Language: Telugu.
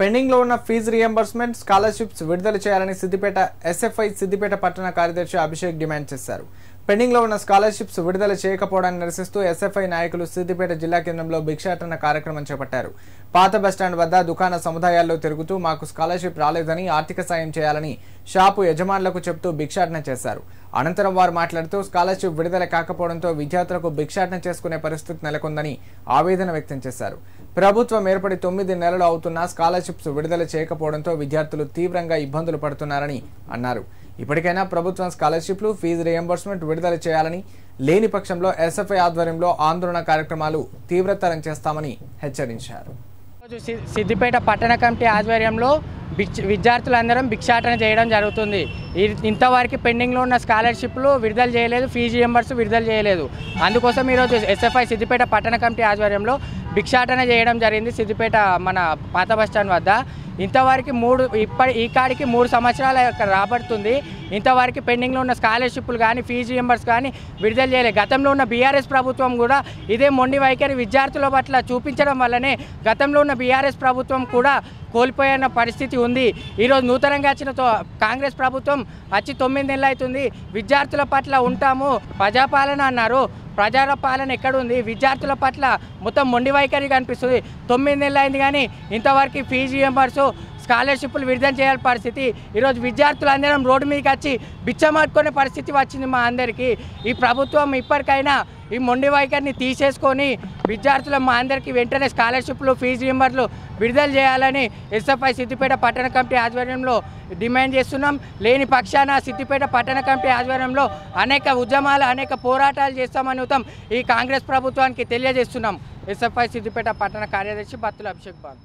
పెండింగ్ లో ఉన్న ఫీజు రియంబర్స్మెంట్ స్కాలర్షిప్స్ విడుదల చేయాలని సిద్దిపేట ఎస్ఎఫ్ఐ సిద్దిపేట పట్టణ కార్యదర్శి అభిషేక్ డిమాండ్ చేశారు. పెండింగ్ లో ఉన్న స్కాలర్షిప్స్ విడుదల చేయకపోవడాన్ని నిరసిస్తూ ఎస్ఎఫ్ఐ నాయకులు సిద్దిపేట జిల్లా కేంద్రంలో భిక్షాటన కార్యక్రమం చేపట్టారు. పాత బస్టాండ్ వద్ద దుకాణ సముదాయాల్లో తిరుగుతూ మాకు స్కాలర్షిప్ రాలేదని, ఆర్థిక సాయం చేయాలని షాపు యజమానులకు చెబుతూ భిక్షాటన చేశారు. అనంతరం వారు మాట్లాడుతూ స్కాలర్షిప్ విడుదల కాకపోవడంతో విద్యార్థులకు భిక్షాటన చేసుకునే పరిస్థితి నెలకొందని ఆవేదన వ్యక్తం చేశారు. ప్రభుత్వం ఏర్పడి 9 నెలలు అవుతున్నా స్కాలర్షిప్స్ విడుదల చేయకపోవడంతో విద్యార్థులు తీవ్రంగా ఇబ్బందులు పడుతున్నారని అన్నారు. ఇప్పటికైనా ప్రభుత్వం స్కాలర్షిప్లు, ఫీజు రియంబర్స్మెంట్ విడుదల చేయాలని, లేని పక్షంలో ఎస్ఎఫ్ఐ ఆధ్వర్యంలో ఆందోళన కార్యక్రమాలు తీవ్రతరం చేస్తామని హెచ్చరించారు. సిద్దిపేట పట్టణ కమిటీ ఆధ్వర్యంలో విద్యార్థులందరం భిక్షాటన చేయడం జరుగుతుంది. ఇంతవరకు పెండింగ్లో ఉన్న స్కాలర్షిప్లు విడుదల చేయలేదు, ఫీజు రియంబర్స్ విడుదల చేయలేదు. అందుకోసం ఈరోజు ఎస్ఎఫ్ఐ సిద్దిపేట పట్టణ కమిటీ ఆధ్వర్యంలో భిక్షాటన చేయడం జరిగింది. సిద్దిపేట మన పాత బస్టాండ్ వద్ద ఇంతవరకు ఈ కాడికి 3 సంవత్సరాలు రాబడుతుంది. ఇంతవరకు పెండింగ్లో ఉన్న స్కాలర్షిప్లు కానీ, ఫీజు రియంబర్స్ కానీ విడుదల చేయలేదు. గతంలో ఉన్న బీఆర్ఎస్ ప్రభుత్వం కూడా ఇదే మొండి వైఖరి విద్యార్థుల పట్ల చూపించడం వల్లనే గతంలో ఉన్న బీఆర్ఎస్ ప్రభుత్వం కూడా కోల్పోయిన పరిస్థితి ఉంది. ఈరోజు నూతనంగా వచ్చిన కాంగ్రెస్ ప్రభుత్వం వచ్చి 9 నెలలు అవుతుంది. విద్యార్థుల పట్ల ఉంటాము, ప్రజాపాలన అన్నారు. ప్రజాపాలన ఎక్కడుంది? విద్యార్థుల పట్ల మొత్తం మొండి వైఖరి కనిపిస్తుంది. 9 నెలలు అయింది కానీ ఇంతవరకు ఫీజు రియంబర్స్, స్కాలర్షిప్లు విడుదల చేయాల్సిన పరిస్థితి. ఈరోజు విద్యార్థులందరం రోడ్డు మీదకి వచ్చి బిచ్చమాడుకునే పరిస్థితి వచ్చింది మా అందరికీ. ఈ ప్రభుత్వం ఇప్పటికైనా ఈ మొండి వైఖరిని తీసేసుకొని విద్యార్థులు మా అందరికీ వెంటనే స్కాలర్షిప్లు, ఫీజు రియంబర్స్లు విడుదల చేయాలని ఎస్ఎఫ్ఐ సిద్దిపేట పట్టణ కమిటీ ఆధ్వర్యంలో డిమాండ్ చేస్తున్నాం. లేని పక్షాన సిద్దిపేట పట్టణ కమిటీ ఆధ్వర్యంలో అనేక ఉద్యమాలు, అనేక పోరాటాలు చేస్తామని ఈ కాంగ్రెస్ ప్రభుత్వానికి తెలియజేస్తున్నాం. ఎస్ఎఫ్ఐ సిద్దిపేట పట్టణ కార్యదర్శి బత్తుల అభిషేక్ బాబు.